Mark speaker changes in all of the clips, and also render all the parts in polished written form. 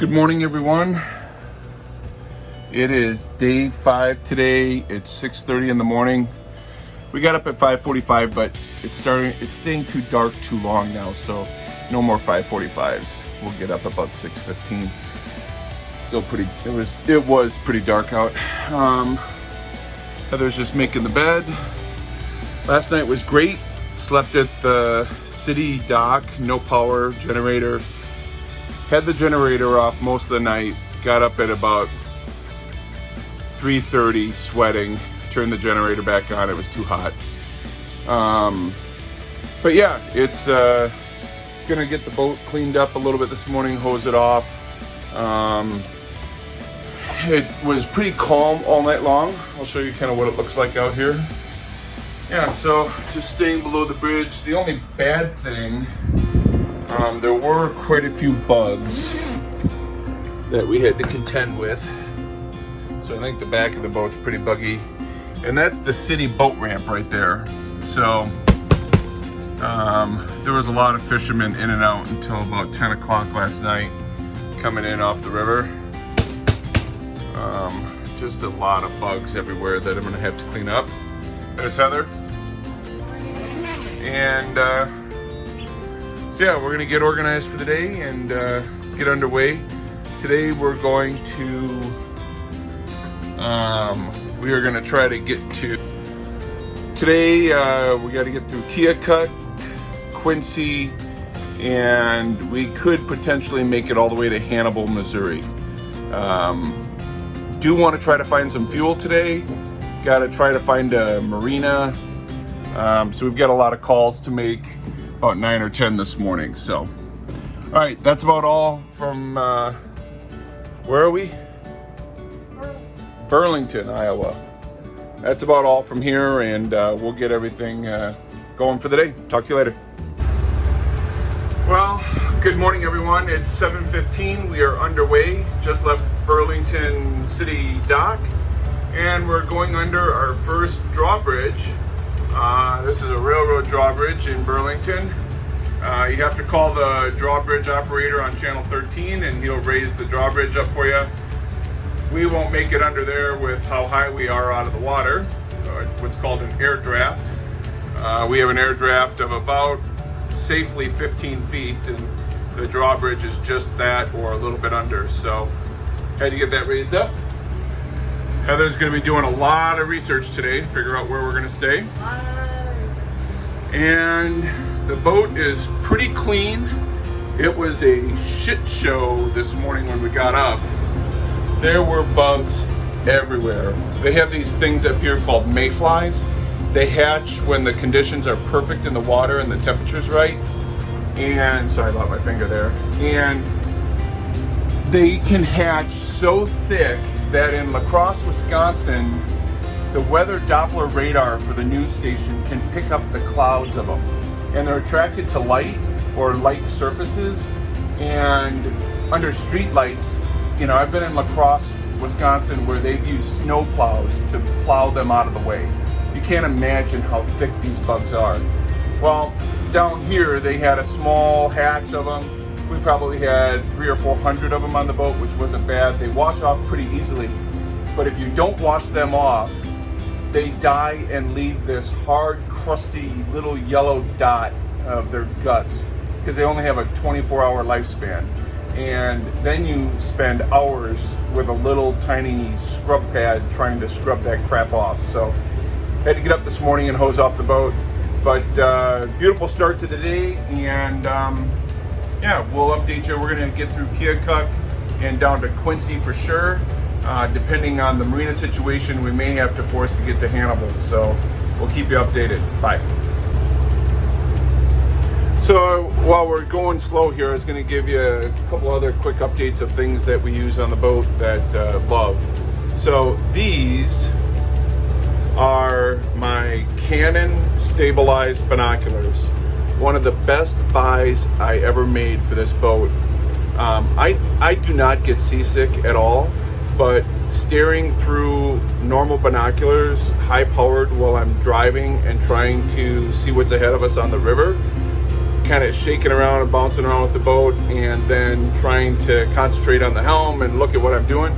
Speaker 1: Good morning, everyone. It is day 5 today. It's 6:30 in the morning. We got up at 5:45, but it's staying too dark too long now, so no more 5:45s. We'll get up about 6:15. Still pretty, it was pretty dark out. Heather's just making the bed. Last night was great. Slept at the city dock, no power, generator. Had the generator off most of the night. Got up at about 3:30, sweating. Turned the generator back on. It was too hot. But yeah, it's gonna get the boat cleaned up a little bit this morning. Hose it off. It was pretty calm all night long. I'll show you kind of what it looks like out here. Yeah, so just staying below the bridge. The only bad thing, there were quite a few bugs that we had to contend with. So I think the back of the boat's pretty buggy. And that's the city boat ramp right there. So there was a lot of fishermen in and out until about 10 o'clock last night coming in off the river. Just a lot of bugs everywhere that I'm gonna have to clean up. There's Heather. And so yeah, we're gonna get organized for the day and get underway. Today we're going to, we are gonna try to get to, today we gotta get through Keokuk, Quincy, and we could potentially make it all the way to Hannibal, Missouri. Do want to try to find some fuel today. Got to try to find a marina. So we've got a lot of calls to make, about 9 or 10 this morning. So, all right, that's about all from, where are we? Burlington, Iowa. That's about all from here, and we'll get everything going for the day. Talk to you later. Well, good morning, everyone. It's 7:15. We are underway. Just left Burlington City Dock, and we're going under our first drawbridge. This is a railroad drawbridge in Burlington. You have to call the drawbridge operator on channel 13, and he'll raise the drawbridge up for you. We won't make it under there with how high we are out of the water. What's called an air draft. We have an air draft of about safely 15 feet, and the drawbridge is just that or a little bit under. So had to get that raised up. Heather's going to be doing a lot of research today to figure out where we're going to stay. And the boat is pretty clean. It was a shit show this morning when we got up. There were bugs everywhere. They have these things up here called mayflies. They hatch when the conditions are perfect in the water and the temperature's right. And sorry about my finger there. And they can hatch so thick that in La Crosse, Wisconsin, the weather Doppler radar for the news station can pick up the clouds of them. And they're attracted to light or light surfaces. And under street lights, you know, I've been in La Crosse, Wisconsin, where they've used snow plows to plow them out of the way. You can't imagine how thick these bugs are. Well, down here they had a small hatch of them. We probably had 300 or 400 of them on the boat, which wasn't bad. They wash off pretty easily, but if you don't wash them off, they die and leave this hard, crusty little yellow dot of their guts because they only have a 24-hour lifespan. And then you spend hours with a little tiny scrub pad trying to scrub that crap off. So had to get up this morning and hose off the boat, but beautiful start to the day, and yeah, we'll update you. We're gonna get through Keokuk and down to Quincy for sure. Depending on the marina situation, we may have to force to get to Hannibal, so we'll keep you updated. Bye. So while we're going slow here, I was gonna give you a couple other quick updates of things that we use on the boat that love. So these are my Canon stabilized binoculars. One of the best buys I ever made for this boat. I do not get seasick at all, but staring through normal binoculars, high powered, while I'm driving and trying to see what's ahead of us on the river, kind of shaking around and bouncing around with the boat and then trying to concentrate on the helm and look at what I'm doing,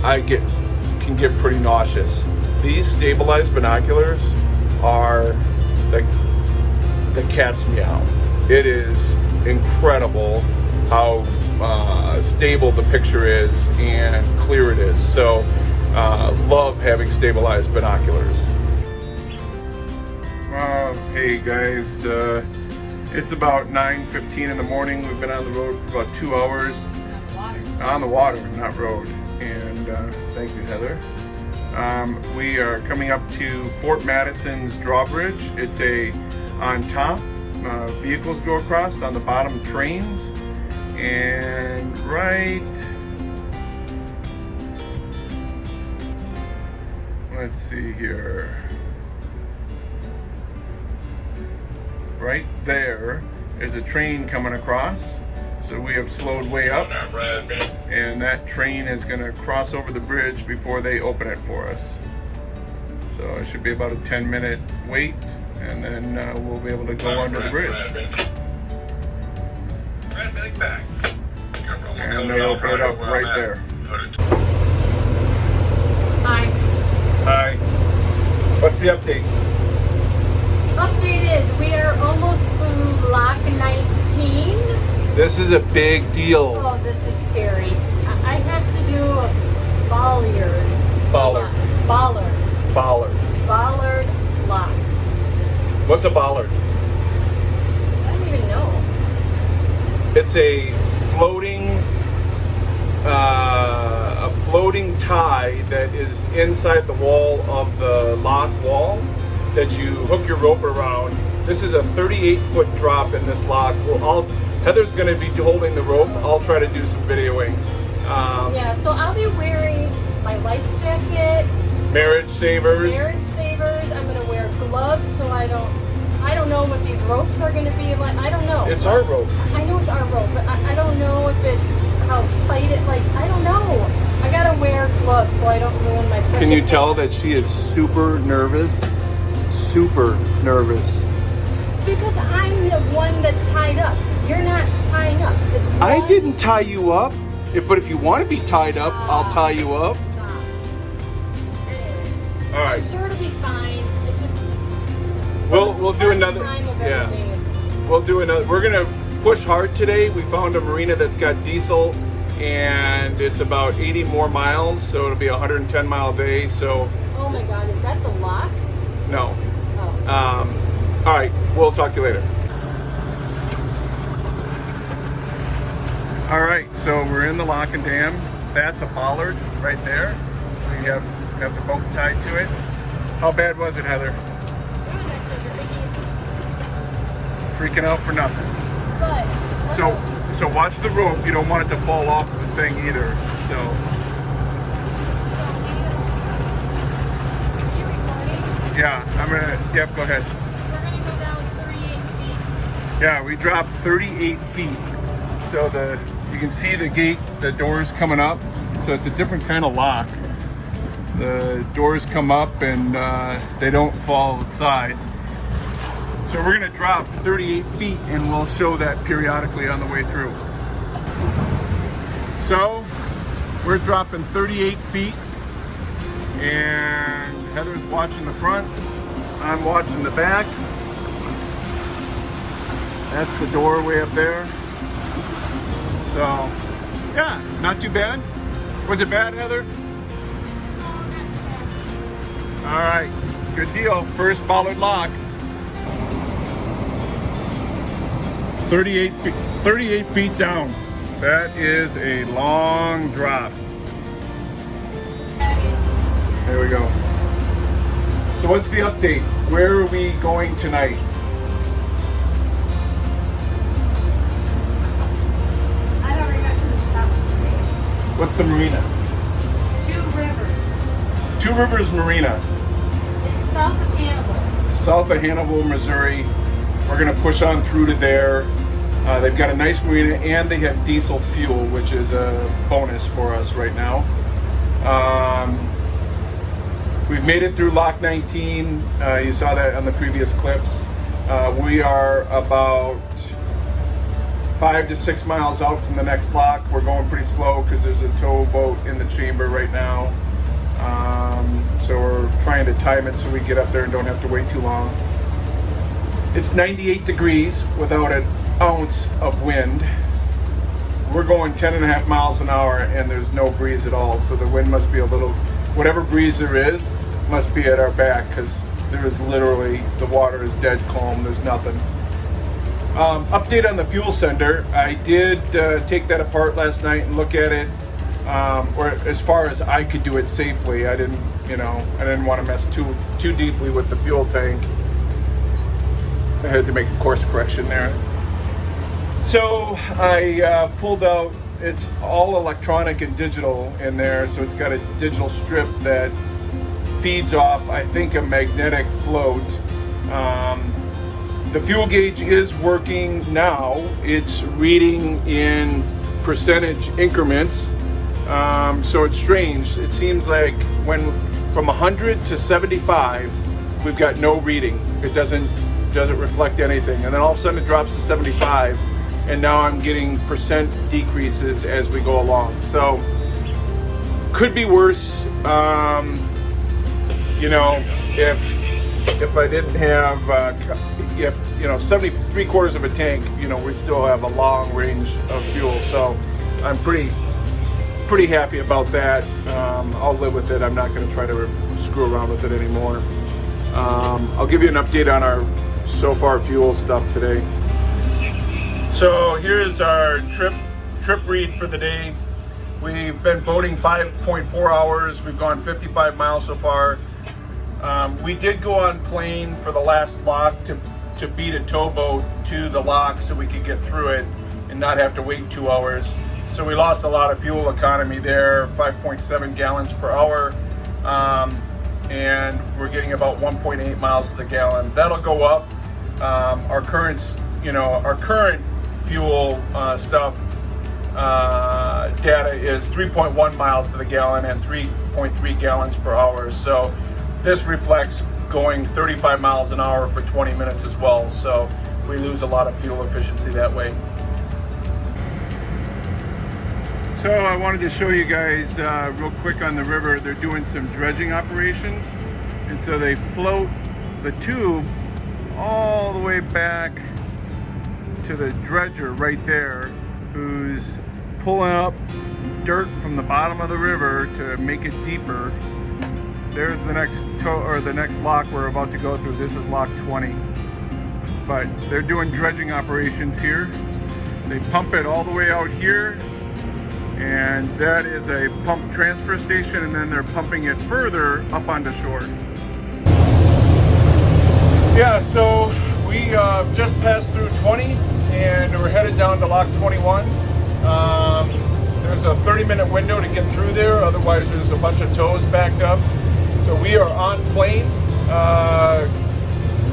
Speaker 1: I can get pretty nauseous. These stabilized binoculars are the cat's meow. It is incredible how stable the picture is and clear it is. So love having stabilized binoculars. Hey guys, it's about 9:15 in the morning. We've been on the road for about 2 hours. On the water, not road. And thank you, Heather. We are coming up to Fort Madison's drawbridge. It's on top. Vehicles go across, on the bottom trains. And let's see here. Right there is a train coming across. So we have slowed way up, and that train is going to cross over the bridge before they open it for us. So it should be about a 10-minute wait, and then we'll be able to go under the bridge. And they open it up right there.
Speaker 2: Hi.
Speaker 1: Hi. What's the update?
Speaker 2: Update is we are almost to lock 19.
Speaker 1: This is a big deal.
Speaker 2: Oh, this is scary. I have to do a bollard lock.
Speaker 1: What's a bollard?
Speaker 2: I don't even know.
Speaker 1: It's a floating tie that is inside the wall of the lock wall that you hook your rope around. This is a 38-foot drop in this lock. Heather's going to be holding the rope. I'll try to do some videoing.
Speaker 2: Yeah, so I'll be wearing my life jacket,
Speaker 1: marriage savers.
Speaker 2: I'm going to wear gloves so I don't know what these ropes are going to be like. I don't know.
Speaker 1: It's our rope.
Speaker 2: I know it's our rope, but I don't know if it's how tight it, I don't know. I got to wear gloves so I don't ruin my precious
Speaker 1: Can you tell
Speaker 2: things.
Speaker 1: that she is super nervous? Super nervous.
Speaker 2: Because I'm the one that's tied up. You're not tying up. It's one.
Speaker 1: I didn't tie you up. But if you want to be tied up, I'll tie you up.
Speaker 2: Stop. Anyways,
Speaker 1: All right.
Speaker 2: I'm sure it'll be fine. It's just
Speaker 1: We'll do
Speaker 2: first
Speaker 1: another.
Speaker 2: time of
Speaker 1: Yeah.
Speaker 2: everything.
Speaker 1: We'll do another. We're gonna push hard today. We found a marina that's got diesel, and it's about 80 more miles, so it'll be a 110-mile day. So
Speaker 2: Oh my God, is that the lock?
Speaker 1: no.
Speaker 2: Oh.
Speaker 1: All right. We'll talk to you later. All right. So we're in the lock and dam. That's a bollard right there. We have the boat tied to it. How bad was it, Heather?
Speaker 2: It was actually very easy.
Speaker 1: Freaking out for nothing.
Speaker 2: But
Speaker 1: So watch the rope. You don't want it to fall off the thing either. So
Speaker 2: are you recording?
Speaker 1: yeah, Yep, go ahead.
Speaker 2: We're gonna go down 38 feet.
Speaker 1: Yeah, we dropped 38 feet. So you can see the gate, the doors coming up. So it's a different kind of lock. The doors come up and they don't fall to the sides. So we're gonna drop 38 feet and we'll show that periodically on the way through. So we're dropping 38 feet and Heather's watching the front. I'm watching the back. That's the doorway up there. So yeah, not too bad. Was it bad, Heather? All right, good deal. First bollard lock. 38 feet down. That is a long drop. There we go. So what's the update? Where are we going tonight?
Speaker 2: I don't remember the top of the name.
Speaker 1: What's the marina?
Speaker 2: Two Rivers.
Speaker 1: Two Rivers Marina.
Speaker 2: It's south of Hannibal.
Speaker 1: South of Hannibal, Missouri. We're gonna push on through to there. They've got a nice marina and they have diesel fuel, which is a bonus for us right now. We've made it through Lock 19. You saw that on the previous clips. We are about 5 to 6 miles out from the next lock. We're going pretty slow because there's a towboat in the chamber right now. So we're trying to time it so we get up there and don't have to wait too long. It's 98 degrees without an ounce of wind. We're going 10.5 miles an hour and there's no breeze at all. So the wind must be a little, whatever breeze there is, must be at our back because there is literally, the water is dead calm. There's nothing. Update on the fuel sender. I did take that apart last night and look at it, or as far as I could do it safely. I didn't want to mess too deeply with the fuel tank. I had to make a course correction there. So I pulled out, it's all electronic and digital in there, so it's got a digital strip that feeds off, I think, a magnetic float. The fuel gauge is working now. It's reading in percentage increments, so it's strange. It seems like when from 100 to 75, we've got no reading. It doesn't reflect anything, and then all of a sudden it drops to 75. And now I'm getting percent decreases as we go along. So could be worse. If I didn't have, 73/4 of a tank, we still have a long range of fuel. So I'm pretty happy about that. I'll live with it. I'm not going to try to screw around with it anymore. I'll give you an update on our so far fuel stuff today. So here's our trip read for the day. We've been boating 5.4 hours. We've gone 55 miles so far. We did go on plane for the last lock to beat a towboat to the lock so we could get through it and not have to wait 2 hours. So we lost a lot of fuel economy there, 5.7 gallons per hour. And we're getting about 1.8 miles to the gallon. That'll go up. Our current fuel stuff data is 3.1 miles to the gallon and 3.3 gallons per hour. So this reflects going 35 miles an hour for 20 minutes as well. So we lose a lot of fuel efficiency that way. So I wanted to show you guys real quick on the river. They're doing some dredging operations, and so they float the tube all the way back to the dredger right there, who's pulling up dirt from the bottom of the river to make it deeper. There's the next lock we're about to go through. This is lock 20. But they're doing dredging operations here. They pump it all the way out here, and that is a pump transfer station, and then they're pumping it further up onto shore. Yeah, so we just passed through 20 and we're headed down to lock 21. There's a 30-minute window to get through there, otherwise there's a bunch of tows backed up. So we are on plane,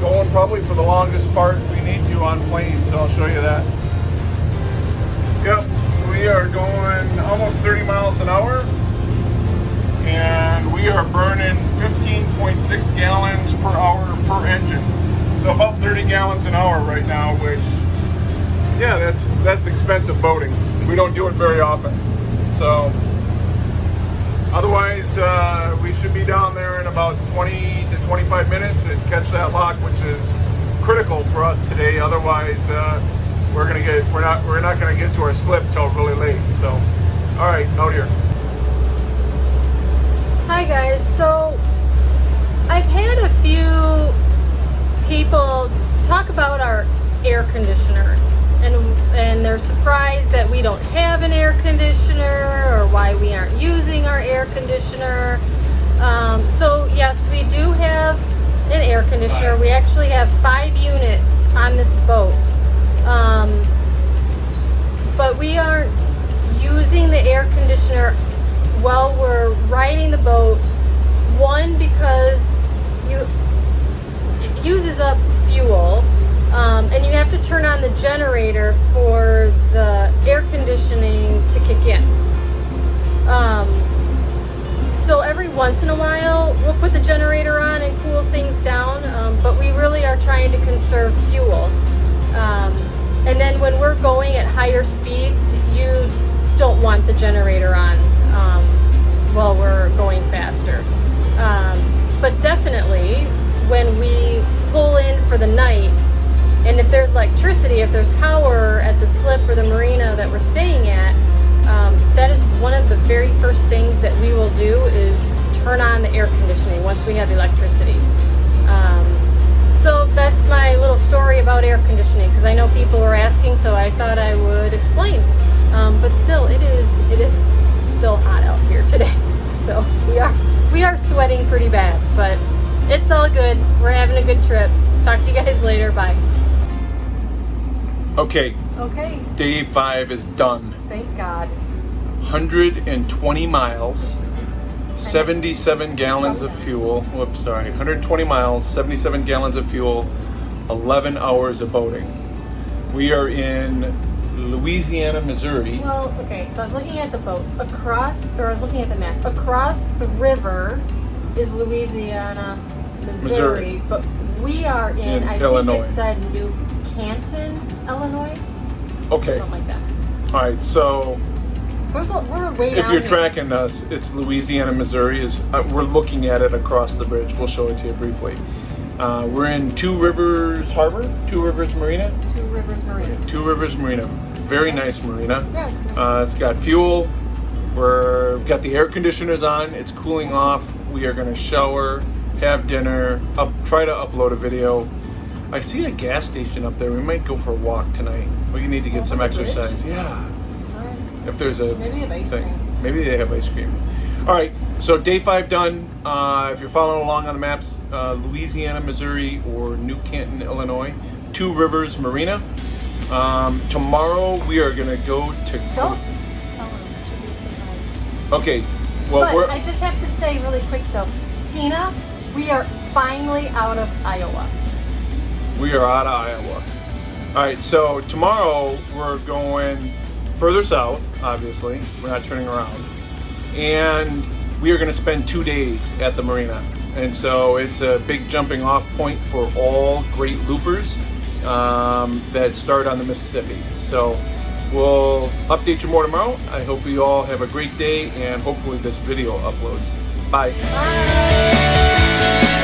Speaker 1: going probably for the longest part we need to on plane, so I'll show you that. Yep, we are going almost 30 miles an hour, and we are burning 15.6 gallons per hour per engine. So about 30 gallons an hour right now, which, yeah, that's expensive boating. We don't do it very often. So otherwise, we should be down there in about 20 to 25 minutes and catch that lock, which is critical for us today. Otherwise, we're not gonna get to our slip till really late. So, all right, out here.
Speaker 2: Hi guys. So I've had a few people talk about our air conditioner, and they're surprised that we don't have an air conditioner or why we aren't using our air conditioner. So yes, we do have an air conditioner. We actually have 5 units on this boat, but we aren't using the air conditioner while we're riding the boat. One, because it uses up fuel, and you have to turn on the generator for the air conditioning to kick in. So every once in a while we'll put the generator on and cool things down, but we really are trying to conserve want the generator on while we're going faster. But definitely when we pull in for the night, and if there's electricity, if there's power at the slip or the marina that we're staying at, that is one of the very first things that we will do is turn on the air conditioning once we have electricity. So that's my little story about air conditioning, because I know people were asking, so I thought I would explain. But still, it is still hot out here today. So we are sweating pretty bad, but it's all good. We're having a good trip. Talk to you guys later. Bye.
Speaker 1: Okay,
Speaker 2: Okay.
Speaker 1: day 5 is done.
Speaker 2: Thank God.
Speaker 1: 120 miles, 77 gallons of fuel. Whoops, sorry. 120 miles, 77 gallons of fuel, 11 hours of boating. We are in Louisiana, Missouri.
Speaker 2: Well, okay, so I was looking at the boat. I was looking at the map. Across the river is Louisiana, Missouri. But we are in I
Speaker 1: Illinois.
Speaker 2: think it said New Canton, Illinois.
Speaker 1: Okay.
Speaker 2: Something like that.
Speaker 1: All right, so
Speaker 2: We're way
Speaker 1: if
Speaker 2: down
Speaker 1: you're
Speaker 2: here.
Speaker 1: tracking us, it's Louisiana, Missouri. We're looking at it across the bridge. We'll show it to you briefly. We're in Two Rivers Harbor, Two Rivers Marina.
Speaker 2: Two Rivers Marina.
Speaker 1: Two Rivers Marina. Very nice marina.
Speaker 2: Yeah, it's nice.
Speaker 1: It's got fuel. We've got the air conditioners on. It's cooling off. We are going to shower, have dinner, try to upload a video. I see a gas station up there. We might go for a walk tonight. We need to get some
Speaker 2: on the
Speaker 1: exercise.
Speaker 2: bridge?
Speaker 1: Yeah.
Speaker 2: All right.
Speaker 1: If there's a
Speaker 2: Maybe they have ice
Speaker 1: thing.
Speaker 2: cream.
Speaker 1: Maybe they have ice cream. All right. So day 5 done. If you're following along on the maps, Louisiana, Missouri, or New Canton, Illinois, Two Rivers Marina. Tomorrow we are going to go to.
Speaker 2: Don't tell them. It should be a surprise.
Speaker 1: Okay. Well,
Speaker 2: But I just have to say really quick though, Tina, we are finally out of Iowa.
Speaker 1: we are out of Iowa. All right. So tomorrow we're going further south. Obviously, we're not turning around, and we are going to spend 2 days at the marina. And so it's a big jumping off point for all great loopers that start on the Mississippi. So we'll update you more tomorrow. I hope you all have a great day, and hopefully this video uploads. Bye.
Speaker 2: Bye.